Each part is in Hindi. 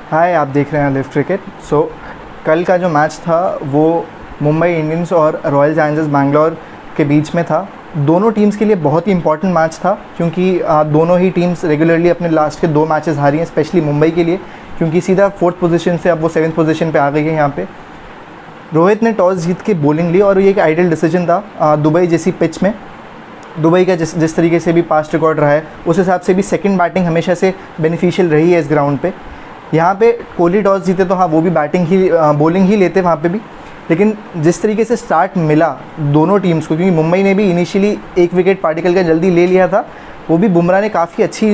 हाय, आप देख रहे हैं लिव क्रिकेट। कल का जो मैच था वो मुंबई इंडियंस और रॉयल चैलेंजर्स बैंगलोर के बीच में था। दोनों टीम्स के लिए बहुत ही इंपॉर्टेंट मैच था क्योंकि दोनों ही टीम्स रेगुलरली अपने लास्ट के 2 मैचेस हारी हैं, स्पेशली मुंबई के लिए क्योंकि सीधा 4th पोजीशन से अब वो 7th पोजीशन पे आ गई है। यहाँ पे रोहित ने टॉस जीत के बॉलिंग ली और ये एक आइडियल डिसीजन था। दुबई जैसी पिच में दुबई का जिस तरीके से भी पास्ट रिकॉर्ड रहा है उस हिसाब से भी सेकंड बैटिंग हमेशा से बेनिफिशियल रही है इस ग्राउंड पे। यहाँ पे कोहली टॉस जीते तो हाँ वो भी बॉलिंग ही लेते वहाँ पे भी, लेकिन जिस तरीके से स्टार्ट मिला दोनों टीम्स को, क्योंकि मुंबई ने भी इनिशियली 1 विकेट पार्टिकल का जल्दी ले लिया था, वो भी बुमराह ने काफ़ी अच्छी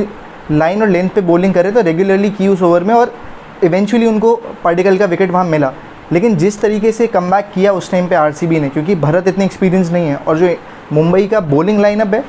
लाइन और लेंथ पे बॉलिंग करे तो रेगुलरली की उस ओवर में और इवेंचुअली उनको पार्टिकल का विकेट वहाँ मिला। लेकिन जिस तरीके से कमबैक किया उस टाइम पे आरसीबी ने, क्योंकि भरत इतने एक्सपीरियंस नहीं है और जो मुंबई का बॉलिंग लाइनअप है,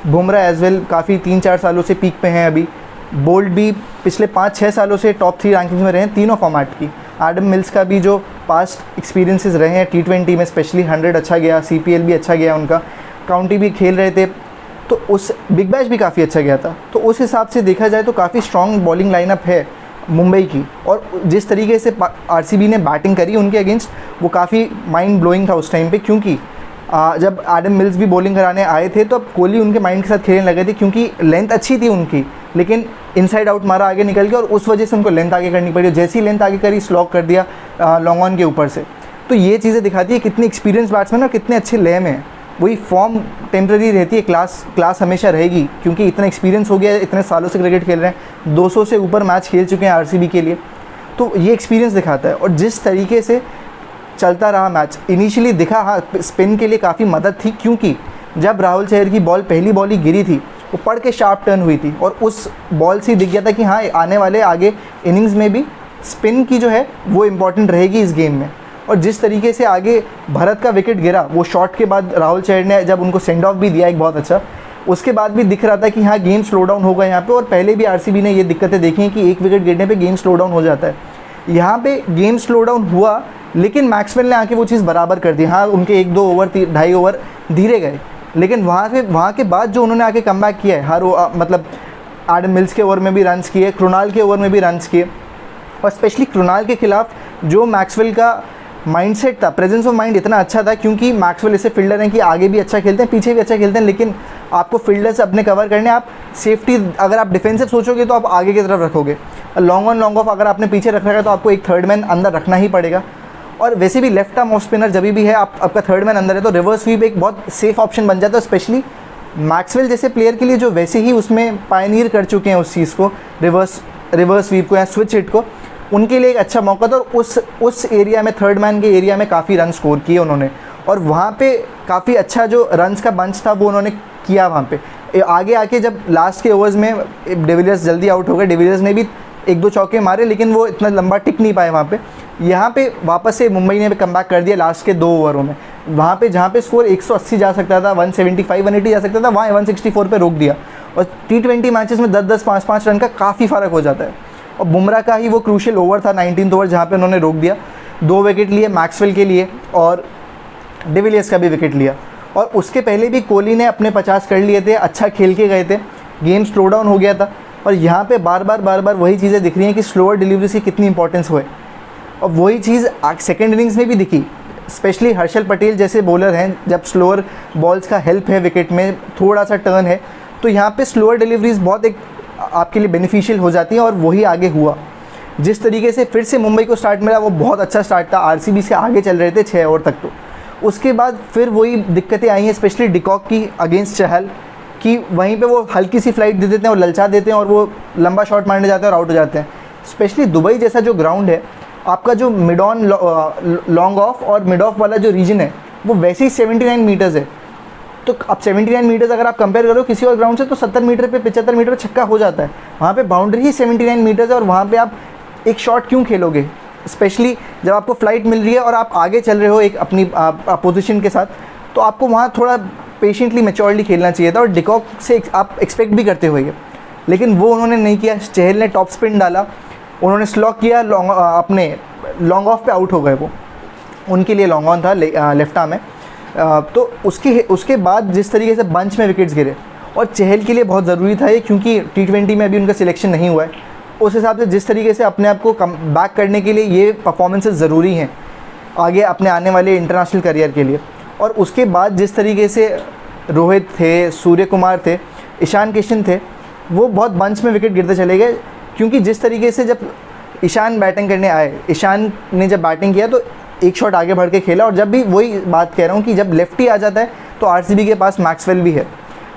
बुमराह एज वेल काफ़ी 3-4 सालों से पीक पे हैं अभी, बोल्ट भी पिछले 5-6 सालों से टॉप 3 रैंकिंग्स में रहे हैं तीनों फॉर्मेट की। एडम मिल्स का भी जो पास्ट एक्सपीरियंसेस रहे हैं T20 में स्पेशली 100 अच्छा गया, CPL भी अच्छा गया उनका, काउंटी भी खेल रहे थे, तो उस बिग बैश भी काफ़ी अच्छा गया था। तो उस हिसाब से देखा जाए तो काफ़ी स्ट्रॉन्ग बॉलिंग लाइनअप है मुंबई की। और जिस तरीके से आरसीबी ने बैटिंग करी उनके अगेंस्ट वो काफ़ी माइंड ब्लोइंग था उस टाइम पे, क्योंकि जब एडम मिल्स भी बॉलिंग कराने आए थे तो अब कोहली उनके माइंड के साथ खेलने लगे थे क्योंकि लेंथ अच्छी थी उनकी, लेकिन इनसाइड आउट मारा आगे निकल गया और उस वजह से उनको लेंथ आगे करनी पड़ी। जैसी लेंथ आगे करी स्लॉक कर दिया लॉन्ग ऑन के ऊपर से। तो ये चीज़ें दिखाती है कितनी एक्सपीरियंस बैट्समैन और कितने अच्छे लय में है। वही फॉर्म टेम्प्रेरी रहती है, क्लास हमेशा रहेगी क्योंकि इतना एक्सपीरियंस हो गया है, इतने सालों से क्रिकेट खेल रहे हैं, 200 से ऊपर मैच खेल चुके हैं आरसीबी के लिए, तो ये एक्सपीरियंस दिखाता है। और जिस तरीके से चलता रहा मैच, इनिशियली दिखा हाँ स्पिन के लिए काफ़ी मदद थी क्योंकि जब राहुल चहर की बॉल पहली बॉल ही गिरी थी वो पड़ के शार्प टर्न हुई थी और उस बॉल से दिख गया था कि हाँ आने वाले आगे इनिंग्स में भी स्पिन की जो है वो इम्पॉर्टेंट रहेगी इस गेम में। और जिस तरीके से आगे भरत का विकेट गिरा वो शॉट के बाद राहुल चहर ने जब उनको सेंड ऑफ भी दिया एक बहुत अच्छा, उसके बाद भी दिख रहा था कि हाँ गेम स्लो डाउन होगा यहाँ पे। और पहले भी आरसीबी ने ये दिक्कतें देखी हैं कि 1 विकेट गिरने पे गेम स्लो डाउन हो जाता है। यहाँ पे गेम स्लो डाउन हुआ लेकिन मैक्सवेल ने आके वो चीज़ बराबर कर दी। हाँ उनके 1-2 ओवर 2.5 ओवर धीरे गए, लेकिन वहाँ के बाद जो उन्होंने आके कमबैक किया है मतलब एडम मिल्स के ओवर में भी रन्स किए, कृणाल के ओवर में भी रन्स किए, और स्पेशली कृणाल के खिलाफ जो मैक्सवेल का माइंडसेट था, प्रेजेंस ऑफ माइंड इतना अच्छा था क्योंकि मैक्सवेल ऐसे फील्डर हैं कि आगे भी अच्छा खेलते हैं पीछे भी अच्छा खेलते हैं, लेकिन आपको फील्डर्स अपने कवर करने, आप सेफ्टी अगर आप डिफेंसिव सोचोगे तो आप आगे की तरफ रखोगे, लॉन्ग ऑन लॉन्ग ऑफ अगर आपने पीछे रखा है तो आपको एक थर्ड मैन अंदर रखना ही पड़ेगा। और वैसे भी लेफ्ट आर्म ऑफ स्पिनर जब भी है आपका थर्ड मैन अंदर है तो रिवर्स स्वीप एक बहुत सेफ ऑप्शन बन जाता है, स्पेशली मैक्सवेल जैसे प्लेयर के लिए जो वैसे ही उसमें पायनियर कर चुके हैं उस चीज़ को, रिवर्स स्वीप को या स्विच हिट को, उनके लिए एक अच्छा मौका था। और उस एरिया में थर्ड मैन के एरिया में काफ़ी रन स्कोर किए उन्होंने और वहाँ पे काफ़ी अच्छा जो रन्स का बंच था वो उन्होंने किया वहाँ पे। आगे आके जब लास्ट के ओवर्स में डिविलियर्स जल्दी आउट हो गए, डिविलियर्स ने भी 1-2 चौके मारे लेकिन वो इतना लंबा टिक नहीं पाए वहाँ पे। यहाँ पे वापस से मुंबई ने कमबैक कर दिया लास्ट के 2 ओवरों में। वहाँ पे जहाँ पे स्कोर 180 जा सकता था, 175 180 जा सकता था, वहाँ 164 पे रोक दिया। और T20 मैचेस में 10-10 5-5 रन का काफ़ी फ़र्क हो जाता है। और बुमराह का ही वो क्रूशियल ओवर था 19th ओवर जहाँ पे उन्होंने रोक दिया, 2 विकेट लिए मैक्सवेल के लिए और डिविलियर्स का भी विकेट लिया। और उसके पहले भी कोहली ने अपने 50 कर लिए थे, अच्छा खेल के गए थे, गेम स्लो डाउन हो गया था। और यहाँ पे बार बार वही चीज़ें दिख रही हैं कि स्लोअर डिलीवरी की कितनी इंपॉर्टेंस हुए। और वही चीज़ सेकेंड इनिंग्स में भी दिखी, स्पेशली हर्षल पटेल जैसे बॉलर हैं, जब स्लोअर बॉल्स का हेल्प है विकेट में, थोड़ा सा टर्न है तो यहाँ पे स्लोअर डिलीवरीज बहुत एक आपके लिए बेनिफिशियल हो जाती है और वही आगे हुआ। जिस तरीके से फिर से मुंबई को स्टार्ट मिला वो बहुत अच्छा स्टार्ट था, आरसीबी से आगे चल रहे थे 6 ओवर तक। तो उसके बाद फिर वही दिक्कतें आई हैं, स्पेशली डिकॉक की अगेंस्ट चहल कि वहीं पे वो हल्की सी फ्लाइट दे देते हैं और ललचा देते हैं और वो लंबा शॉट मारने जाते हैं और आउट हो जाते हैं। स्पेशली दुबई जैसा जो ग्राउंड है, आपका जो मिड ऑन लॉन्ग ऑफ और मिड ऑफ वाला जो रीजन है वो वैसे ही 79 मीटर्स है। तो अब 79 मीटर्स अगर आप कंपेयर करो किसी और ग्राउंड से तो 70 मीटर पे 75 मीटर छक्का हो जाता है। वहाँ पे बाउंड्री ही 79 मीटर्स है और वहाँ पे आप एक शॉट क्यों खेलोगे, स्पेशली जब आपको फ्लाइट मिल रही है और आप आगे चल रहे हो एक अपनी पोजीशन के साथ, तो आपको वहाँ थोड़ा पेशेंटली मैच्योरली खेलना चाहिए था। और डिकॉक से आप एक्सपेक्ट भी करते होंगे, लेकिन वो उन्होंने नहीं किया। चहल ने टॉप स्पिन डाला, उन्होंने स्लॉक किया, अपने लॉन्ग ऑफ पे आउट हो गए। वो उनके लिए लॉन्ग ऑन था लेफ्ट आर्म में। तो उसके बाद जिस तरीके से बंच में विकेट्स गिरे, और चहल के लिए बहुत ज़रूरी था ये क्योंकि T20 में अभी उनका सिलेक्शन नहीं हुआ है, उस हिसाब से जिस तरीके से अपने आप को कम बैक करने के लिए ये परफॉर्मेंसेस ज़रूरी हैं आगे अपने आने वाले इंटरनेशनल करियर के लिए। और उसके बाद जिस तरीके से रोहित थे, सूर्य कुमार थे, ईशान किशन थे, वो बहुत बंच में विकेट गिरते चले गए। क्योंकि जिस तरीके से जब ईशान बैटिंग करने आए, ईशान ने जब बैटिंग किया तो एक शॉट आगे बढ़ के खेला। और जब भी वही बात कह रहा हूँ कि जब लेफ्टी आ जाता है तो आरसीबी के पास मैक्सवेल भी है,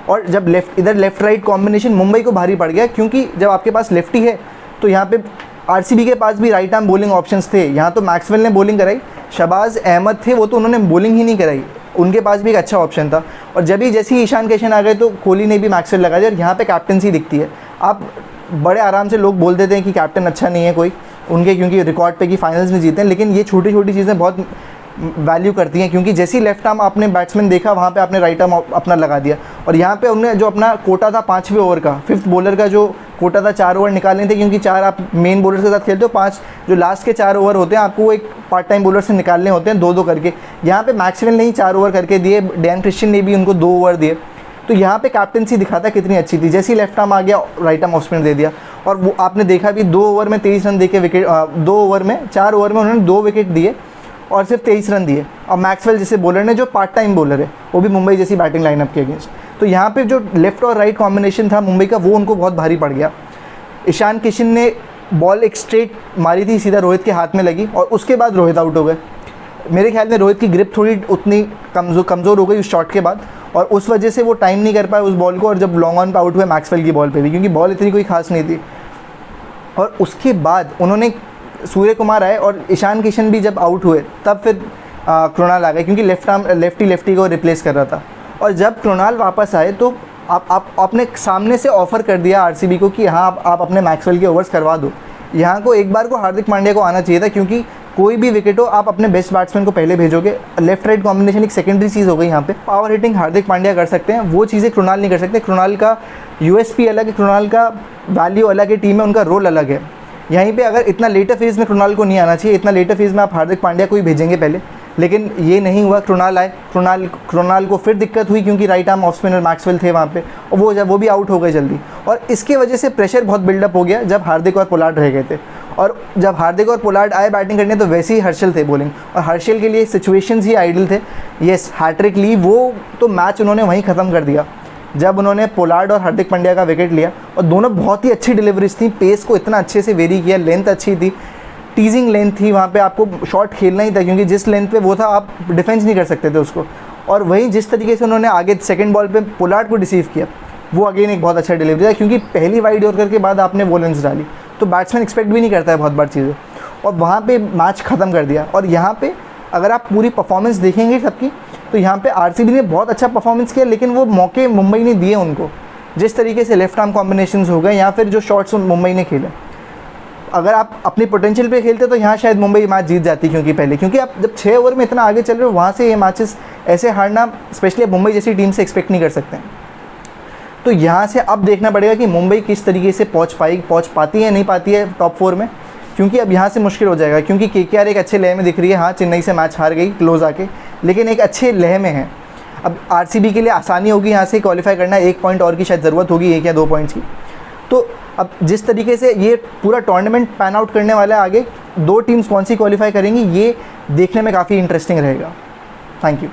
और जब इधर लेफ़्ट राइट कॉम्बिनेशन मुंबई को भारी पड़ गया। क्योंकि जब आपके पास लेफ्टी है तो यहाँ पे आरसीबी के पास भी राइट आर्म बॉलिंग ऑप्शंस थे। यहाँ तो मैक्सवेल ने बॉलिंग कराई, शहबाज अहमद थे, वो तो उन्होंने बॉलिंग ही नहीं कराई, उनके पास भी एक अच्छा ऑप्शन था। और जब ही जैसे ही ईशान किशन आ गए तो कोहली ने भी मैक्सवेल लगा दिया। और यहाँ पे कैप्टनसी दिखती है। आप बड़े आराम से लोग बोल देते हैं कि कैप्टन अच्छा नहीं है कोई उनके, क्योंकि रिकॉर्ड पे कि फाइनल्स में जीते हैं, लेकिन ये छोटी छोटी चीज़ें बहुत वैल्यू करती हैं। क्योंकि जैसे ही लेफ्ट आर्म आपने बैट्समैन देखा, वहाँ पे आपने राइट आर्म अपना लगा दिया। और यहाँ पे उन्होंने जो अपना कोटा था 5वें ओवर का, 5th बॉलर का जो कोटा था, 4 ओवर निकालने थे। क्योंकि 4 आप मेन बॉलर के साथ खेलते हो, 5 जो लास्ट के 4 ओवर होते हैं आपको वो एक पार्ट टाइम बॉलर से निकालने होते हैं 2-2 करके। यहाँ पे मैक्सवेल ने ही 4 ओवर करके दिए, डैन क्रिश्चियन ने भी उनको 2 ओवर दिए। तो यहाँ पे कैप्टनसी दिखाता कितनी अच्छी थी। जैसे ही लेफ्ट आर्म आ गया, राइट आर्म ऑफ स्पिन दे दिया। और वो आपने देखा भी 2 ओवर में 23 रन दे के विकेट, 2 ओवर में 4 ओवर में उन्होंने 2 विकेट दिए और सिर्फ 23 रन दिए। और मैक्सवेल जैसे बॉलर ने, जो पार्ट टाइम बॉलर है, वो भी मुंबई जैसी बैटिंग लाइनअप के अगेंस्ट। तो यहाँ पे जो लेफ्ट और राइट कॉम्बिनेशन था मुंबई का, वो उनको बहुत भारी पड़ गया। ईशान किशन ने बॉल एक स्ट्रेट मारी थी, सीधा रोहित के हाथ में लगी और उसके बाद रोहित आउट हो गए। मेरे ख्याल में रोहित की ग्रिप थोड़ी उतनी कमज़ोर हो गई उस शॉट के बाद, और उस वजह से वो टाइम नहीं कर पाए उस बॉल को। और जब लॉन्ग ऑन पे आउट हुए मैक्सवेल की बॉल पे भी, क्योंकि बॉल इतनी कोई खास नहीं थी। और उसके बाद उन्होंने सूर्य कुमार आए और ईशान किशन भी जब आउट हुए तब फिर कृणाल आ गए, क्योंकि लेफ्टी को रिप्लेस कर रहा था। और जब कृणाल वापस आए तो आपने सामने से ऑफ़र कर दिया आरसीबी को कि हाँ आप अपने मैक्सवेल के ओवर्स करवा दो। यहाँ को एक बार को हार्दिक पांड्या को आना चाहिए था, क्योंकि कोई भी विकेट हो आप अपने बेस्ट बैट्समैन को पहले भेजोगे। लेफ्ट राइट कॉम्बिनेशन एक सेकेंडरी चीज़ हो गई यहाँ पे। पावर हिटिंग हार्दिक पांड्या कर सकते हैं, वो चीज़ें कृणाल नहीं कर सकते। कृणाल का यूएसपी अलग है, कृणाल का वैल्यू अलग है, टीम में उनका रोल अलग है। यहीं पे अगर इतना लेटर फेज़ में कृणाल को नहीं आना चाहिए, इतना लेटर फेज़ में आप हार्दिक पांड्या को ही भेजेंगे पहले, लेकिन ये नहीं हुआ। कृणाल आए, कृणाल को फिर दिक्कत हुई, क्योंकि right arm off spinner Maxwell थे वहाँ पे, और वो भी आउट हो गए जल्दी। और इसके वजह से प्रेशर बहुत बिल्डअप हो गया जब हार्दिक और पोलार्ड रह गए थे। और जब हार्दिक और पोलार्ड आए बैटिंग करने, तो वैसे ही हर्षल थे बॉलिंग, और हर्षल के लिए सिचुएशंस ही आइडियल थे। येस, हैट्रिक ली, वो तो मैच उन्होंने वहीं ख़त्म कर दिया जब उन्होंने पोलार्ड और हार्दिक पांड्या का विकेट लिया। और दोनों बहुत ही अच्छी डिलीवरीज थी, पेस को इतना अच्छे से वेरी किया, लेंथ अच्छी थी, टीजिंग लेंथ थी, वहाँ पे आपको शॉट खेलना ही था, क्योंकि जिस लेंथ पे वो था आप डिफेंस नहीं कर सकते थे उसको। और वहीं जिस तरीके से उन्होंने आगे सेकंड बॉल पे पोलार्ड को रिसीव किया, वो अगेन एक बहुत अच्छा डिलीवरी था, क्योंकि पहली वाइड यॉर्कर के बाद आपने वो लेंस डाली, तो बैट्समैन एक्सपेक्ट भी नहीं करता है बहुत बार चीज़ें, और वहाँ पे मैच ख़त्म कर दिया। और यहाँ पे अगर आप पूरी परफॉर्मेंस देखेंगे सबकी, तो यहाँ पे आरसीबी ने बहुत अच्छा परफॉर्मेंस किया, लेकिन वो मौके मुंबई ने दिए उनको। जिस तरीके से लेफ्ट आर्म कॉम्बिनेशंस हो गए या फिर जो शॉट्स मुंबई ने खेले, अगर आप अपनी पोटेंशियल पे खेलते तो यहाँ शायद मुंबई मैच जीत जाती। क्योंकि आप जब 6 ओवर में इतना आगे चल रहे हो, वहाँ से ये मैचेस ऐसे हारना, स्पेशली अब मुंबई जैसी टीम से एक्सपेक्ट नहीं कर सकते हैं। तो यहाँ से अब देखना पड़ेगा कि मुंबई किस तरीके से पहुँच पाती है नहीं पाती है टॉप 4 में, क्योंकि अब यहाँ से मुश्किल हो जाएगा। क्योंकि केकेआर एक अच्छे लय में दिख रही है, हाँ चेन्नई से मैच हार गई क्लोज आके, लेकिन एक अच्छे लय में है। अब आरसीबी के लिए आसानी होगी यहाँ से क्वालिफाई करना, 1 पॉइंट और की शायद ज़रूरत होगी, 1 या 2 पॉइंट्स की। तो अब जिस तरीके से ये पूरा टूर्नामेंट पैन आउट करने वाला है, आगे 2 टीम्स कौन सी क्वालिफाई करेंगी, ये देखने में काफ़ी इंटरेस्टिंग रहेगा। Thank you.